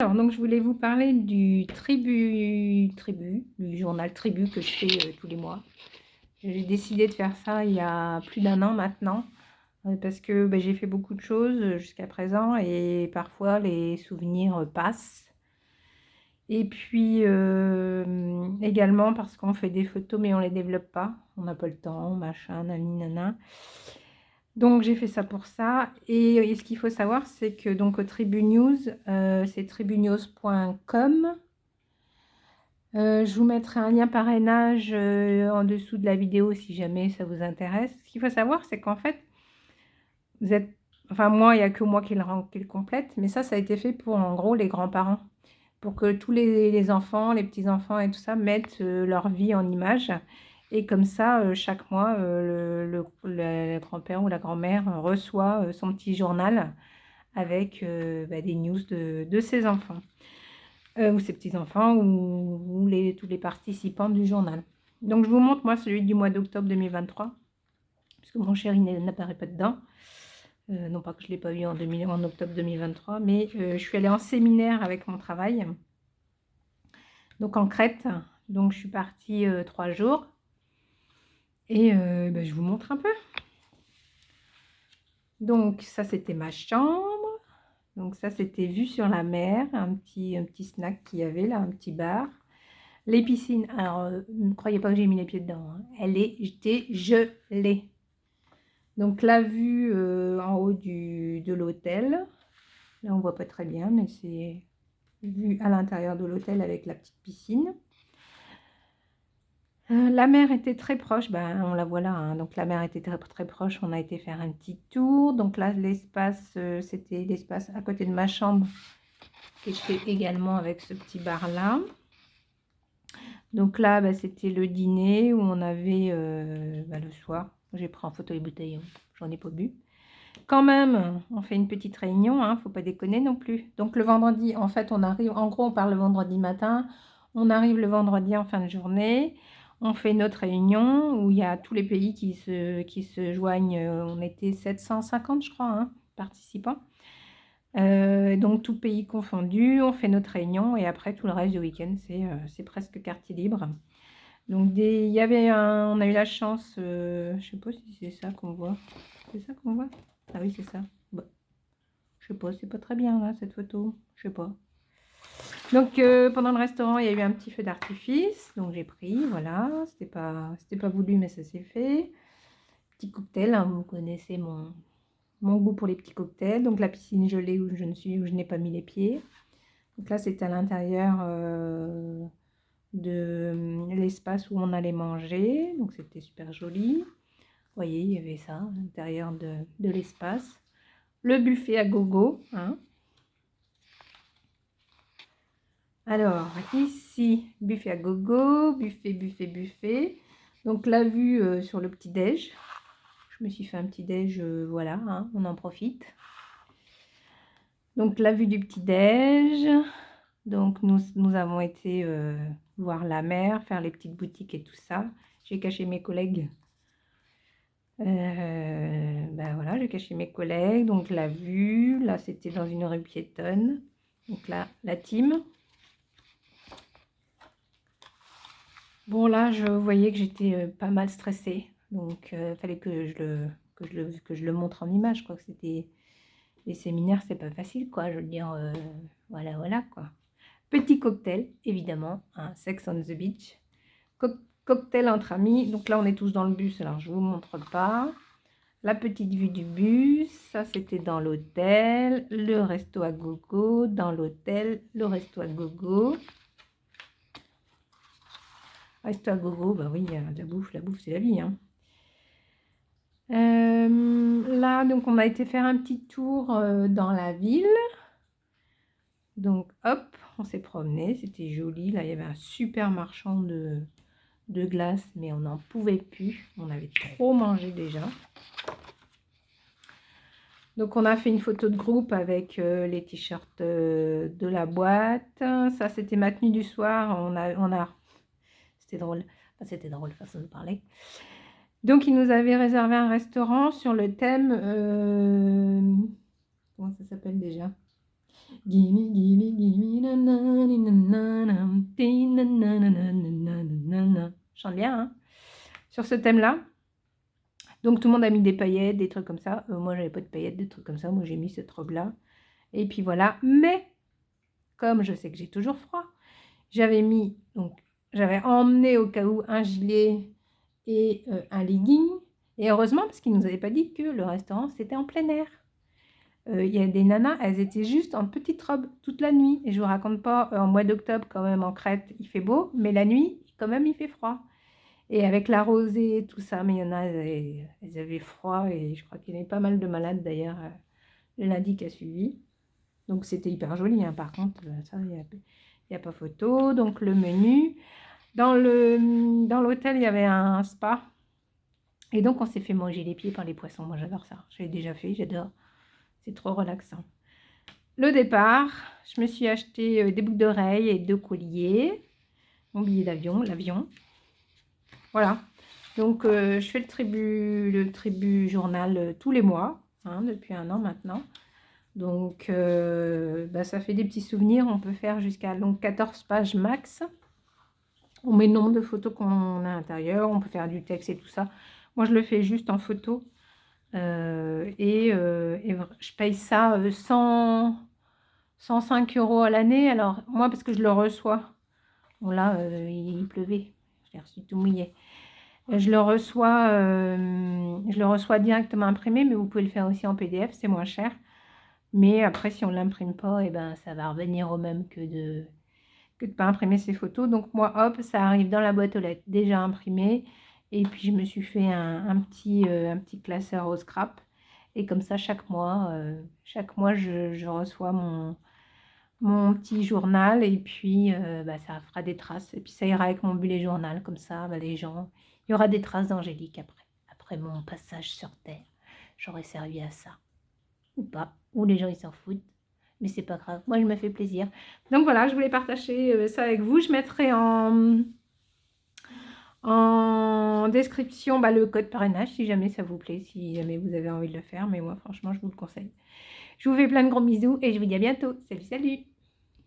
Alors, donc, je voulais vous parler du du journal Tribu que je fais tous les mois. J'ai décidé de faire ça il y a plus d'un an maintenant, parce que j'ai fait beaucoup de choses jusqu'à présent et parfois les souvenirs passent. Et puis également parce qu'on fait des photos mais on les développe pas, on n'a pas le temps, machin, nani, nana. Donc j'ai fait ça pour ça. Et ce qu'il faut savoir, c'est que donc au Tribu News, c'est tribunews.com. Je vous mettrai un lien parrainage en dessous de la vidéo si jamais ça vous intéresse. Ce qu'il faut savoir, c'est qu'en fait, vous êtes, enfin moi, il n'y a que moi qui le complète, mais ça a été fait pour en gros les grands-parents, pour que tous les enfants, les petits-enfants et tout ça mettent leur vie en image. Et comme ça, chaque mois, le grand-père ou la grand-mère reçoit son petit journal avec des news de ses enfants. Ou ses petits-enfants, ou tous les participants du journal. Donc je vous montre moi celui du mois d'octobre 2023, puisque mon chéri n'apparaît pas dedans. Non pas que je ne l'ai pas eu en octobre 2023, mais je suis allée en séminaire avec mon travail, donc en Crète. Donc je suis partie 3 jours, et je vous montre un peu. Donc ça c'était ma chambre. Donc ça c'était vue sur la mer, un petit snack qu'il y avait là, un petit bar. Les piscines, alors ne croyez pas que j'ai mis les pieds dedans, hein. Elle était gelée. Donc la vue en haut de l'hôtel, là on voit pas très bien, mais c'est vue à l'intérieur de l'hôtel avec la petite piscine. La mer était très proche, on la voit là, hein. Donc la mer était très, très proche, on a été faire un petit tour. Donc là l'espace, c'était l'espace à côté de ma chambre, qui était également avec ce petit bar là. Donc là, c'était le dîner où on avait le soir. J'ai pris en photo les bouteilles, hein. J'en ai pas bu. Quand même, on fait une petite réunion, hein, faut pas déconner non plus. Donc le vendredi, en fait, on arrive, en gros, on parle le vendredi matin, on arrive le vendredi en fin de journée, on fait notre réunion où il y a tous les pays qui se joignent. On était 750, je crois, hein, participants. Donc tout pays confondu, on fait notre réunion et après tout le reste du week-end, c'est presque quartier libre. Donc il y avait on a eu la chance, je sais pas si c'est ça qu'on voit. C'est ça qu'on voit? Ah oui, c'est ça. Bon, je sais pas, c'est pas très bien là cette photo, je sais pas. Donc pendant le restaurant, il y a eu un petit feu d'artifice, donc j'ai pris, voilà, c'était pas voulu mais ça s'est fait. Petit cocktail, hein, vous connaissez mon goût pour les petits cocktails. Donc la piscine gelée où je n'ai pas mis les pieds. Donc là, c'était à l'intérieur de l'espace où on allait manger. Donc c'était super joli. Vous voyez, il y avait ça à l'intérieur de l'espace. Le buffet à gogo, hein. Alors ici, buffet à gogo, buffet. Donc la vue sur le petit-déj. Je me suis fait un petit-déj, voilà, hein, on en profite. Donc la vue du petit-déj. Donc nous avons été voir la mer, faire les petites boutiques et tout ça. J'ai caché mes collègues. Voilà, j'ai caché mes collègues. Donc la vue, là c'était dans une rue piétonne. Donc là, la team. Bon là, je voyais que j'étais pas mal stressée. Donc il fallait que je le montre en image, quoi. C'était les séminaires, c'est pas facile, quoi. Je veux dire, voilà, quoi. Petit cocktail, évidemment, hein, Sex on the Beach. Cocktail entre amis. Donc là, on est tous dans le bus, alors je vous montre pas. La petite vue du bus, ça c'était dans l'hôtel. Le resto à gogo, dans l'hôtel, le resto à gogo. Resto à gogo, bah oui, la bouffe c'est la vie, hein. Là, donc on a été faire un petit tour dans la ville. Donc hop, on s'est promené, c'était joli. Là, il y avait un super marchand de glace, mais on n'en pouvait plus. On avait trop mangé déjà. Donc on a fait une photo de groupe avec les t-shirts de la boîte. Ça, c'était ma tenue du soir. C'était drôle. Enfin, c'était drôle, façon de parler. Donc ils nous avaient réservé un restaurant sur le thème... comment ça s'appelle déjà? Gimme, gimme, gimme, nanani, nanana, ti, nanana, nanana, nanana. Je chante bien, hein, sur ce thème-là. Donc tout le monde a mis des paillettes, des trucs comme ça. Moi, j'avais pas de paillettes, des trucs comme ça. Moi, j'ai mis cette robe-là. Et puis voilà. Mais, comme je sais que j'ai toujours froid, j'avais mis, donc, j'avais emmené au cas où un gilet et un legging. Et heureusement, parce qu'ils ne nous avaient pas dit que le restaurant, c'était en plein air. Il y a des nanas, elles étaient juste en petite robe toute la nuit. Et je vous raconte pas, en mois d'octobre, quand même, en Crète, il fait beau. Mais la nuit, quand même, il fait froid. Et avec la rosée, tout ça, mais il y en a, elles avaient froid. Et je crois qu'il y avait pas mal de malades, d'ailleurs, le lundi qui a suivi. Donc, c'était hyper joli, hein. Par contre, ça, il n'y a pas photo. Donc, le menu. Dans l'hôtel, il y avait un spa. Et donc, on s'est fait manger les pieds par les poissons. Moi, j'adore ça. Je l'ai déjà fait, j'adore. C'est trop relaxant. Le départ, je me suis acheté des boucles d'oreilles et 2 colliers. Mon billet d'avion, l'avion. Voilà. Donc, je fais le tribu journal tous les mois, hein, depuis 1 an maintenant. Donc, ça fait des petits souvenirs. On peut faire jusqu'à 14 pages max. On met le nombre de photos qu'on a à l'intérieur. On peut faire du texte et tout ça. Moi, je le fais juste en photo. Et je paye ça 105 € à l'année. Alors, moi, parce que je le reçois. Bon, là, il pleuvait. Je l'ai reçu tout mouillé. Je le reçois directement imprimé, mais vous pouvez le faire aussi en PDF, c'est moins cher. Mais après, si on ne l'imprime pas, et ben, ça va revenir au même que de pas imprimer ses photos. Donc moi, hop, ça arrive dans la boîte aux lettres déjà imprimé. Et puis, je me suis fait un petit classeur au scrap. Et comme ça, chaque mois, je reçois mon petit journal. Et puis, ça fera des traces. Et puis, ça ira avec mon bullet journal. Comme ça, les gens... Il y aura des traces d'Angélique après. Après mon passage sur Terre. J'aurais servi à ça. Ou pas. Ou les gens, ils s'en foutent. Mais c'est pas grave. Moi, je me fais plaisir. Donc voilà, je voulais partager ça avec vous. Je mettrai en description le code parrainage si jamais ça vous plaît, si jamais vous avez envie de le faire. Mais moi, franchement, je vous le conseille. Je vous fais plein de gros bisous et je vous dis à bientôt. Salut, salut!